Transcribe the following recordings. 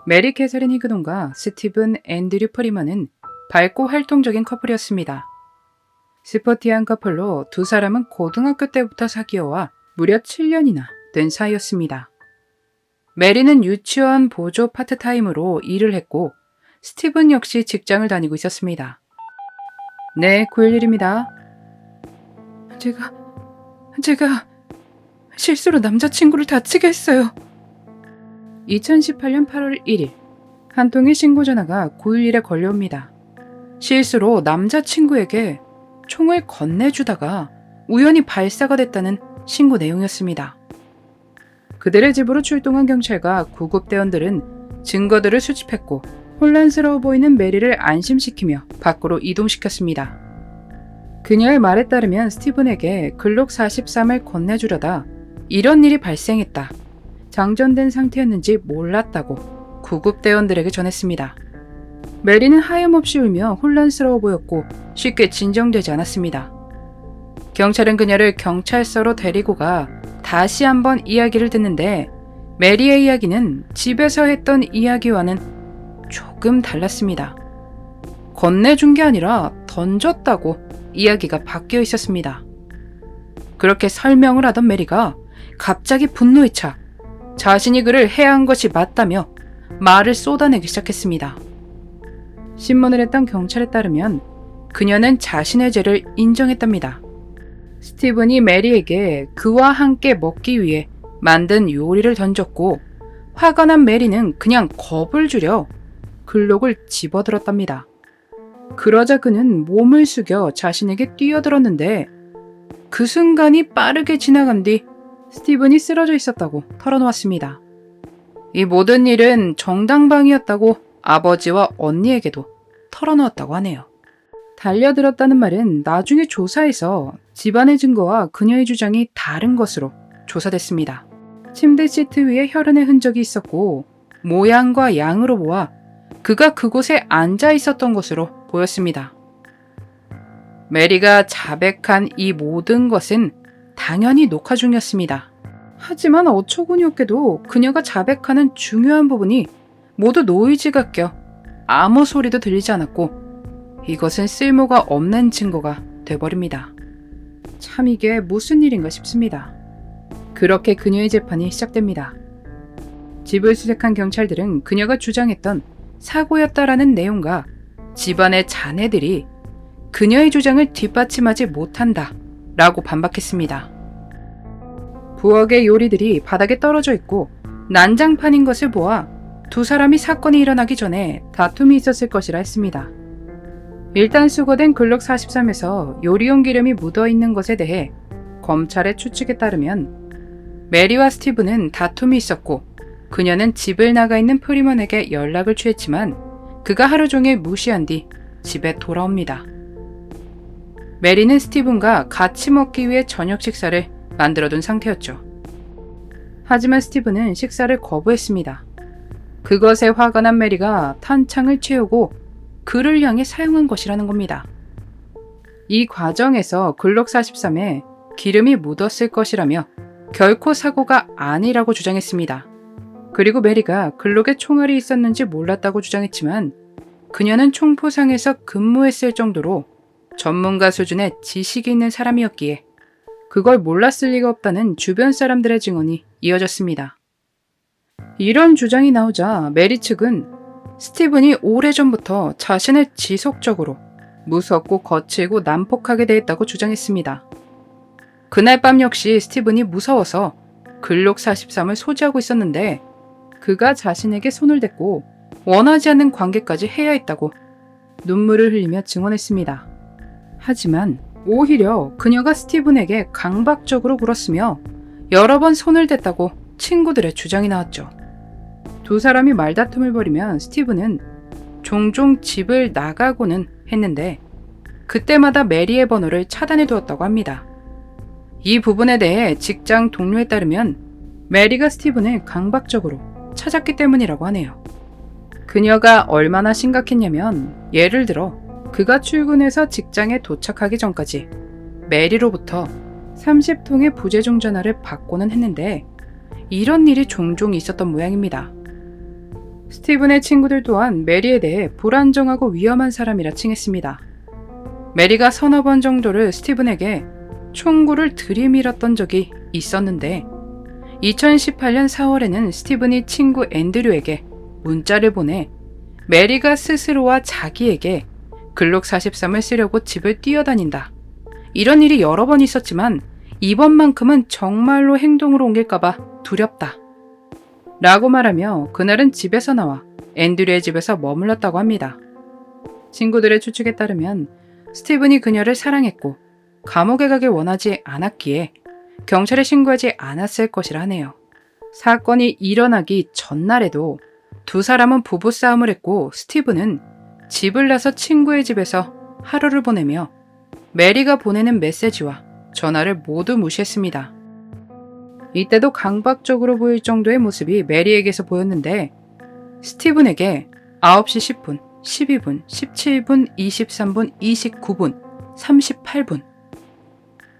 메리 캐서린 히그돈과 스티븐 앤드류 프리먼은 밝고 활동적인 커플이었습니다. 스포티한 커플로 두 사람은 고등학교 때부터 사귀어와 무려 7년이나 된 사이였습니다. 메리는 유치원 보조 파트타임으로 일을 했고 스티븐 역시 직장을 다니고 있었습니다. 네, 911입니다. 제가 실수로 남자친구를 다치게 했어요. 2018년 8월 1일 한 통의 신고 전화가 911에 걸려옵니다. 실수로 남자친구에게 총을 건네주다가 우연히 발사가 됐다는 신고 내용이었습니다. 그들의 집으로 출동한 경찰과 구급대원들은 증거들을 수집했고 혼란스러워 보이는 메리를 안심시키며 밖으로 이동시켰습니다. 그녀의 말에 따르면 스티븐에게 글록 43을 건네주려다 이런 일이 발생했다. 장전된 상태였는지 몰랐다고 구급대원들에게 전했습니다. 메리는 하염없이 울며 혼란스러워 보였고 쉽게 진정되지 않았습니다. 경찰은 그녀를 경찰서로 데리고 가 다시 한번 이야기를 듣는데 메리의 이야기는 집에서 했던 이야기와는 조금 달랐습니다. 건네준 게 아니라 던졌다고 이야기가 바뀌어 있었습니다. 그렇게 설명을 하던 메리가 갑자기 분노에 차 자신이 그를 해야 한 것이 맞다며 말을 쏟아내기 시작했습니다. 신문을 했던 경찰에 따르면 그녀는 자신의 죄를 인정했답니다. 스티븐이 메리에게 그와 함께 먹기 위해 만든 요리를 던졌고 화가 난 메리는 그냥 겁을 주려 글록을 집어들었답니다. 그러자 그는 몸을 숙여 자신에게 뛰어들었는데 그 순간이 빠르게 지나간 뒤 스티븐이 쓰러져 있었다고 털어놓았습니다. 이 모든 일은 정당방위였다고 아버지와 언니에게도 털어놓았다고 하네요. 달려들었다는 말은 나중에 조사에서 집안의 증거와 그녀의 주장이 다른 것으로 조사됐습니다. 침대 시트 위에 혈흔의 흔적이 있었고 모양과 양으로 보아 그가 그곳에 앉아 있었던 것으로 보였습니다. 메리가 자백한 이 모든 것은 당연히 녹화 중이었습니다. 하지만 어처구니없게도 그녀가 자백하는 중요한 부분이 모두 노이즈가 껴 아무 소리도 들리지 않았고 이것은 쓸모가 없는 증거가 돼버립니다. 참 이게 무슨 일인가 싶습니다. 그렇게 그녀의 재판이 시작됩니다. 집을 수색한 경찰들은 그녀가 주장했던 사고였다라는 내용과 집안의 자네들이 그녀의 주장을 뒷받침하지 못한다 라고 반박했습니다. 부엌의 요리들이 바닥에 떨어져 있고 난장판인 것을 보아 두 사람이 사건이 일어나기 전에 다툼이 있었을 것이라 했습니다. 일단 수거된 글록 43에서 요리용 기름이 묻어있는 것에 대해 검찰의 추측에 따르면 메리와 스티븐은 다툼이 있었고 그녀는 집을 나가 있는 프리먼에게 연락을 취했지만 그가 하루 종일 무시한 뒤 집에 돌아옵니다. 메리는 스티븐과 같이 먹기 위해 저녁 식사를 만들어둔 상태였죠. 하지만 스티븐은 식사를 거부했습니다. 그것에 화가 난 메리가 탄창을 채우고 그를 향해 사용한 것이라는 겁니다. 이 과정에서 글록 43에 기름이 묻었을 것이라며 결코 사고가 아니라고 주장했습니다. 그리고 메리가 글록에 총알이 있었는지 몰랐다고 주장했지만 그녀는 총포상에서 근무했을 정도로 전문가 수준의 지식이 있는 사람이었기에 그걸 몰랐을 리가 없다는 주변 사람들의 증언이 이어졌습니다. 이런 주장이 나오자 메리 측은 스티븐이 오래전부터 자신을 지속적으로 무섭고 거칠고 난폭하게 대했다고 주장했습니다. 그날 밤 역시 스티븐이 무서워서 글록 43을 소지하고 있었는데 그가 자신에게 손을 댔고 원하지 않는 관계까지 해야 했다고 눈물을 흘리며 증언했습니다. 하지만 오히려 그녀가 스티븐에게 강박적으로 굴었으며 여러 번 손을 댔다고 친구들의 주장이 나왔죠. 두 사람이 말다툼을 벌이면 스티븐은 종종 집을 나가고는 했는데 그때마다 메리의 번호를 차단해 두었다고 합니다. 이 부분에 대해 직장 동료에 따르면 메리가 스티븐을 강박적으로 찾았기 때문이라고 하네요. 그녀가 얼마나 심각했냐면 예를 들어 그가 출근해서 직장에 도착하기 전까지 메리로부터 30통의 부재중 전화를 받고는 했는데 이런 일이 종종 있었던 모양입니다. 스티븐의 친구들 또한 메리에 대해 불안정하고 위험한 사람이라 칭했습니다. 메리가 서너 번 정도를 스티븐에게 총구를 들이밀었던 적이 있었는데 2018년 4월에는 스티븐이 친구 앤드류에게 문자를 보내 메리가 스스로와 자기에게 글록 43을 쓰려고 집을 뛰어다닌다. 이런 일이 여러 번 있었지만 이번만큼은 정말로 행동으로 옮길까봐 두렵다. 라고 말하며 그날은 집에서 나와 앤드류의 집에서 머물렀다고 합니다. 친구들의 추측에 따르면 스티븐이 그녀를 사랑했고 감옥에 가길 원하지 않았기에 경찰에 신고하지 않았을 것이라 하네요. 사건이 일어나기 전날에도 두 사람은 부부싸움을 했고 스티븐은 집을 나서 친구의 집에서 하루를 보내며 메리가 보내는 메시지와 전화를 모두 무시했습니다. 이때도 강박적으로 보일 정도의 모습이 메리에게서 보였는데 스티븐에게 9시 10분, 12분, 17분, 23분, 29분, 38분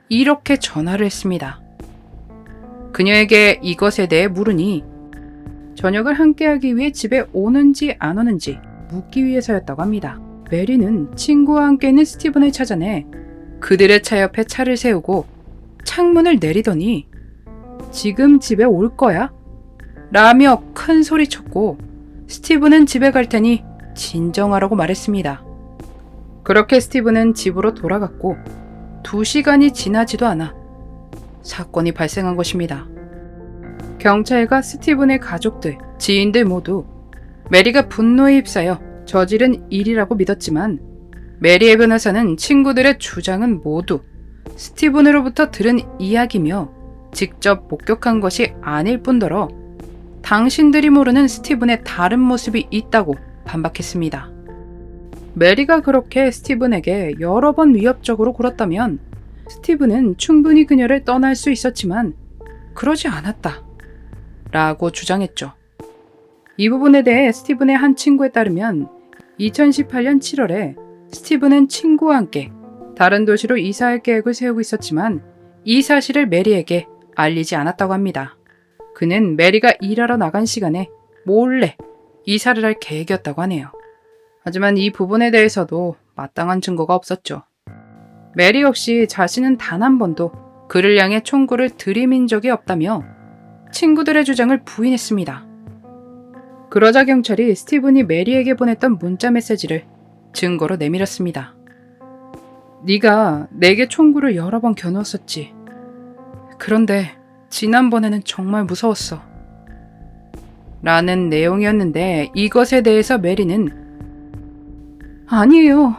이렇게 전화를 했습니다. 그녀에게 이것에 대해 물으니 저녁을 함께하기 위해 집에 오는지 안 오는지 묻기 위해서였다고 합니다. 메리는 친구와 함께 있는 스티븐을 찾아내 그들의 차 옆에 차를 세우고 창문을 내리더니 지금 집에 올 거야? 라며 큰 소리쳤고 스티븐은 집에 갈 테니 진정하라고 말했습니다. 그렇게 스티븐은 집으로 돌아갔고 2시간이 지나지도 않아 사건이 발생한 것입니다. 경찰과 스티븐의 가족들, 지인들 모두 메리가 분노에 휩싸여 저지른 일이라고 믿었지만 메리의 변호사는 친구들의 주장은 모두 스티븐으로부터 들은 이야기며 직접 목격한 것이 아닐 뿐더러 당신들이 모르는 스티븐의 다른 모습이 있다고 반박했습니다. 메리가 그렇게 스티븐에게 여러 번 위협적으로 굴었다면 스티븐은 충분히 그녀를 떠날 수 있었지만 그러지 않았다 라고 주장했죠. 이 부분에 대해 스티븐의 한 친구에 따르면 2018년 7월에 스티븐은 친구와 함께 다른 도시로 이사할 계획을 세우고 있었지만 이 사실을 메리에게 알리지 않았다고 합니다. 그는 메리가 일하러 나간 시간에 몰래 이사를 할 계획이었다고 하네요. 하지만 이 부분에 대해서도 마땅한 증거가 없었죠. 메리 역시 자신은 단 한 번도 그를 향해 총구를 들이민 적이 없다며 친구들의 주장을 부인했습니다. 그러자 경찰이 스티븐이 메리에게 보냈던 문자 메시지를 증거로 내밀었습니다. 네가 내게 총구를 여러 번 겨누었었지. 그런데 지난번에는 정말 무서웠어. 라는 내용이었는데 이것에 대해서 메리는 아니에요.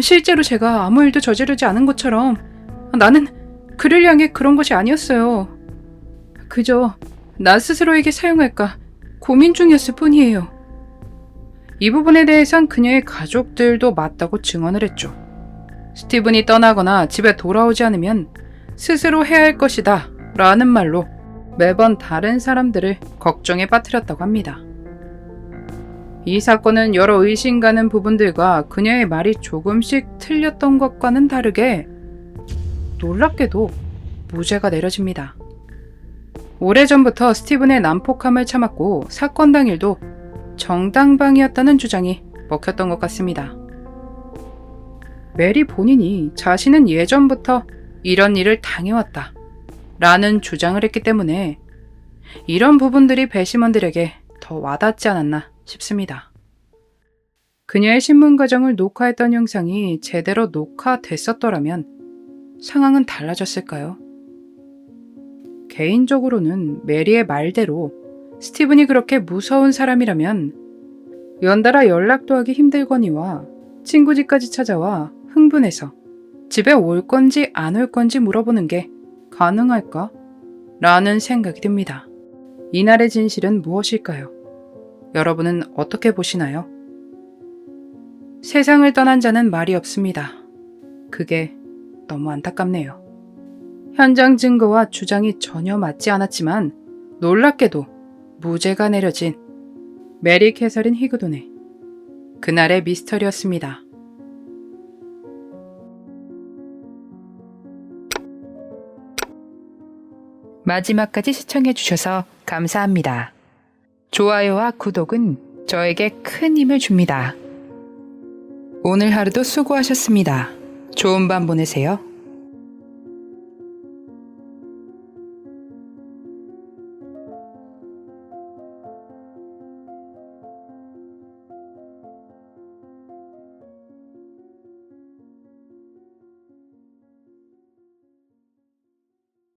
실제로 제가 아무 일도 저지르지 않은 것처럼 나는 그를 향해 그런 것이 아니었어요. 그저 나 스스로에게 사용할까 고민 중이었을 뿐이에요. 이 부분에 대해선 그녀의 가족들도 맞다고 증언을 했죠. 스티븐이 떠나거나 집에 돌아오지 않으면 스스로 해야 할 것이다 라는 말로 매번 다른 사람들을 걱정에 빠뜨렸다고 합니다. 이 사건은 여러 의심 가는 부분들과 그녀의 말이 조금씩 틀렸던 것과는 다르게 놀랍게도 무죄가 내려집니다. 오래전부터 스티븐의 난폭함을 참았고 사건 당일도 정당방위였다는 주장이 먹혔던 것 같습니다. 메리 본인이 자신은 예전부터 이런 일을 당해왔다 라는 주장을 했기 때문에 이런 부분들이 배심원들에게 더 와닿지 않았나 싶습니다. 그녀의 신문 과정을 녹화했던 영상이 제대로 녹화됐었더라면 상황은 달라졌을까요? 개인적으로는 메리의 말대로 스티븐이 그렇게 무서운 사람이라면 연달아 연락도 하기 힘들거니와 친구 집까지 찾아와 흥분해서 집에 올 건지 안 올 건지 물어보는 게 가능할까? 라는 생각이 듭니다. 이날의 진실은 무엇일까요? 여러분은 어떻게 보시나요? 세상을 떠난 자는 말이 없습니다. 그게 너무 안타깝네요. 현장 증거와 주장이 전혀 맞지 않았지만 놀랍게도 무죄가 내려진 메리 캐서린 히그돈의 그날의 미스터리였습니다. 마지막까지 시청해주셔서 감사합니다. 좋아요와 구독은 저에게 큰 힘을 줍니다. 오늘 하루도 수고하셨습니다. 좋은 밤 보내세요.